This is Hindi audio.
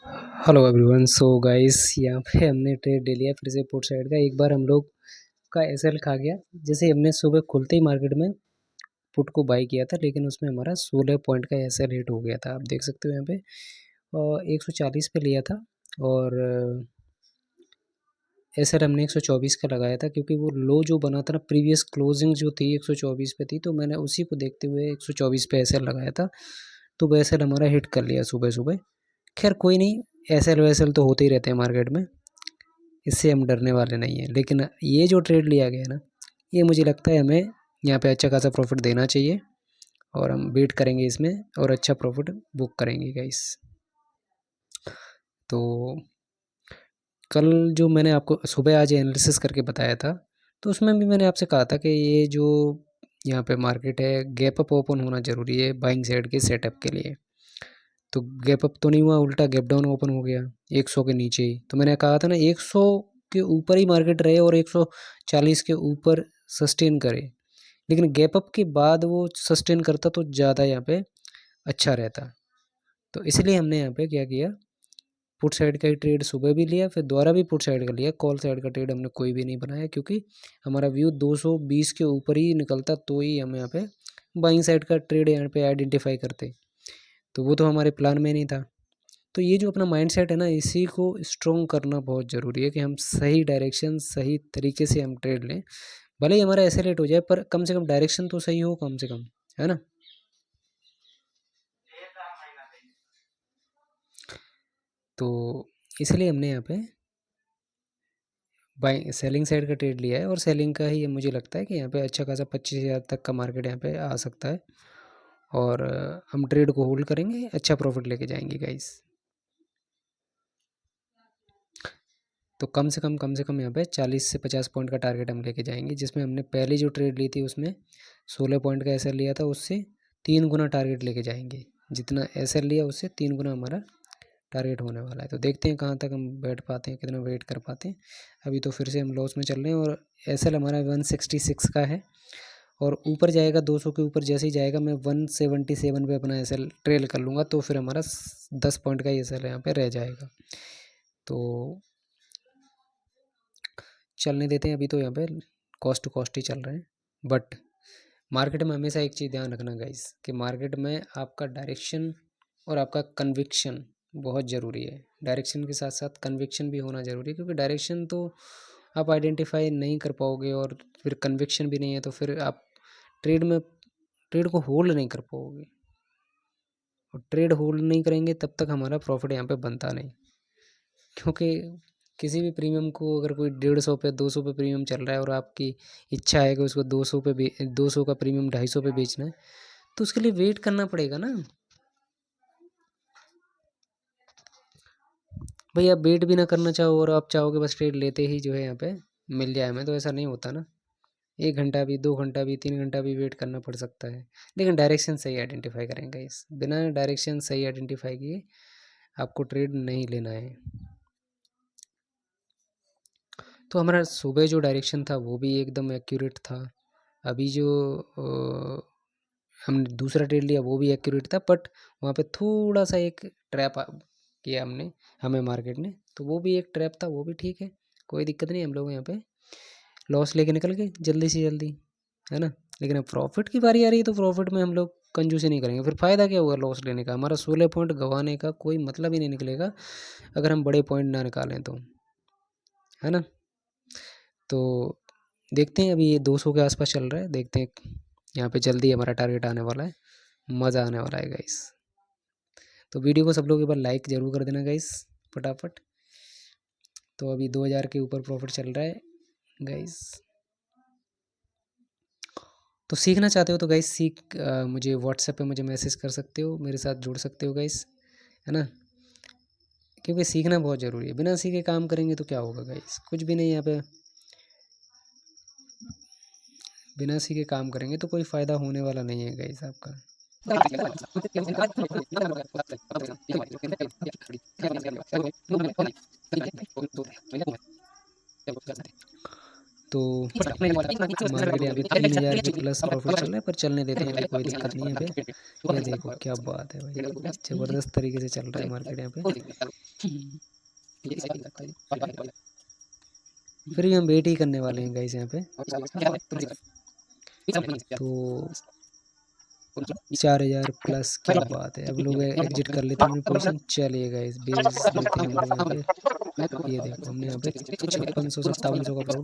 Hello everyone. सो गाइस, यहाँ पे हमने ट्रेड ले लिया फिर से पुट साइड का। एक बार हम लोग का एसएल खा गया। जैसे हमने सुबह खुलते ही मार्केट में पुट को बाई किया था, लेकिन उसमें हमारा 16 पॉइंट का एसएल हिट हो गया था। आप देख सकते हो यहाँ पे। और 140 पे लिया था और एसएल हमने 124 का लगाया था, क्योंकि वो लो जो बना था ना, प्रीवियस क्लोजिंग जो थी 124 पे थी, तो मैंने उसी को देखते हुए 124 पे एसएल लगाया था। तो वो एसएल हमारा हिट कर लिया सुबह सुबह। खैर कोई नहीं, एसएल वैसएल तो होते ही रहते हैं मार्केट में, इससे हम डरने वाले नहीं हैं। लेकिन ये जो ट्रेड लिया गया ना, ये मुझे लगता है हमें यहाँ पे अच्छा खासा प्रॉफिट देना चाहिए, और हम वेट करेंगे इसमें और अच्छा प्रॉफिट बुक करेंगे गाइस। तो कल जो मैंने आपको सुबह आज एनालिसिस करके बताया था, तो उसमें भी मैंने आपसे कहा था कि ये जो यहाँ पे मार्केट है, गैप अप ओपन होना ज़रूरी है बाइंग साइड के सेटअप के लिए। तो गैप अप तो नहीं हुआ, उल्टा गैप डाउन ओपन हो गया 100 के नीचे ही। तो मैंने कहा था ना, 100 के ऊपर ही मार्केट रहे और 140 के ऊपर सस्टेन करे, लेकिन गैप अप के बाद वो सस्टेन करता तो ज़्यादा यहाँ पे अच्छा रहता। तो इसलिए हमने यहाँ पे क्या किया, पुट साइड का ही ट्रेड सुबह भी लिया, फिर दोबारा भी पुट साइड का लिया। कॉल साइड का ट्रेड हमने कोई भी नहीं बनाया, क्योंकि हमारा व्यू 220 के ऊपर ही निकलता तो ही हम यहाँ पे बाइंग साइड का ट्रेड यहाँ पे आइडेंटिफाई करते। तो वो तो हमारे प्लान में नहीं था। तो ये जो अपना माइंडसेट है ना, इसी को स्ट्रॉन्ग करना बहुत ज़रूरी है कि हम सही डायरेक्शन सही तरीके से हम ट्रेड लें। भले ही हमारा ऐसे लेट हो जाए, पर कम से कम डायरेक्शन तो सही हो, कम से कम, है ना। तो इसलिए हमने यहाँ पे बाई सेलिंग साइड का ट्रेड लिया है, और सेलिंग का ही मुझे लगता है कि यहाँ पे अच्छा खासा 25,000 तक का मार्केट यहाँ पे आ सकता है। और हम ट्रेड को होल्ड करेंगे, अच्छा प्रॉफिट लेके जाएंगे गाइस। तो कम से कम यहाँ पे 40 से 50 पॉइंट का टारगेट हम लेके जाएंगे, जिसमें हमने पहले जो ट्रेड ली थी उसमें 16 पॉइंट का एसएल लिया था, उससे 3 गुना टारगेट लेके जाएंगे। जितना एसएल लिया उससे 3 गुना हमारा टारगेट होने वाला है। तो देखते हैं कहाँ तक हम बैठ पाते हैं, कितना वेट कर पाते हैं। अभी तो फिर से हम लॉस में चल रहे हैं, और एसएल हमारा 166 का है, और ऊपर जाएगा 200 के ऊपर जैसे ही जाएगा, मैं 177 पे अपना एसएल ट्रेल कर लूँगा, तो फिर हमारा 10 पॉइंट का एसएल यहाँ पे रह जाएगा। तो चलने देते हैं, अभी तो यहाँ पे कॉस्ट टू कॉस्ट ही चल रहे हैं। बट मार्केट में हमेशा एक चीज़ ध्यान रखना गाइस, कि मार्केट में आपका डायरेक्शन और आपका कन्विक्शन बहुत ज़रूरी है। डायरेक्शन के साथ साथ कन्विक्शन भी होना ज़रूरी है, क्योंकि डायरेक्शन तो आप आइडेंटिफाई नहीं कर पाओगे, और फिर कन्विक्शन भी नहीं है, तो फिर आप ट्रेड को होल्ड नहीं कर पाओगे। और ट्रेड होल्ड नहीं करेंगे तब तक हमारा प्रॉफिट यहाँ पे बनता नहीं, क्योंकि किसी भी प्रीमियम को अगर कोई 150 पे 200 पे प्रीमियम चल रहा है, और आपकी इच्छा है कि उसको 200 पे 200 का प्रीमियम 250 पे बेचना है, तो उसके लिए वेट करना पड़ेगा ना भाई। आप वेट भी ना करना चाहो और आप चाहोगे बस ट्रेड लेते ही जो है यहाँ पे मिल जाए हमें, तो ऐसा नहीं होता ना। 1 घंटा भी, 2 घंटा भी, 3 घंटा भी वेट करना पड़ सकता है। लेकिन डायरेक्शन सही आइडेंटिफाई करेंगे, इस बिना डायरेक्शन सही आइडेंटिफाई किए आपको ट्रेड नहीं लेना है। तो हमारा सुबह जो डायरेक्शन था वो भी एकदम एक्यूरेट था। अभी जो हमने दूसरा ट्रेड लिया वो भी एक्यूरेट था, बट वहाँ पे थोड़ा सा एक ट्रैप किया हमें मार्केट ने, तो वो भी एक ट्रैप था, वो भी ठीक है, कोई दिक्कत नहीं। हम लोग यहाँ पे लॉस लेके निकल गए जल्दी से जल्दी, है ना। लेकिन अब प्रॉफिट की बारी आ रही है, तो प्रॉफिट में हम लोग कंजूसी नहीं करेंगे। फिर फ़ायदा क्या हुआ लॉस लेने का, हमारा 16 पॉइंट गंवाने का कोई मतलब ही नहीं निकलेगा अगर हम बड़े पॉइंट ना निकालें तो, है ना। तो देखते हैं, अभी ये 200 के आसपास चल रहा है, देखते हैं यहाँ पे जल्दी हमारा टारगेट आने वाला है, मज़ा आने वाला है गाइस। तो वीडियो को सब लोग एक बार लाइक ज़रूर कर देना गाइस, फटाफट। तो अभी 2000 के ऊपर प्रॉफिट चल रहा है गाइस। तो सीखना चाहते हो तो गाइस मुझे व्हाट्सएप पे मुझे मैसेज कर सकते हो, मेरे साथ जुड़ सकते हो गाइस, है ना। क्योंकि सीखना बहुत ज़रूरी है, बिना सीखे काम करेंगे तो क्या होगा गाइस, कुछ भी नहीं। यहाँ पे बिना सीखे काम करेंगे तो कोई फ़ायदा होने वाला नहीं है गाइस आपका। तो मार्केट यहाँ पे 3000 के प्लस प्रॉफिट चल रहा है, पर चलने देते हैं, अभी कोई दिक्कत नहीं है यहाँ पे। ये देखो क्या बात है भाई, ज़बरदस्त तरीके से चल रहा है मार्केट यहाँ पे। फिर भी हम वेट ही करने वाले हैं गाइस यहाँ पे। तो 4000 प्लस, क्या बात है। अब लोग एग्जिट कर लेते हैं अपनी पोजीशन। चलिए गाइस बेच देते हैं हम लोग यहाँ पे। ये देखो हमने यहाँ पे 5600 5700 का प्रॉफिट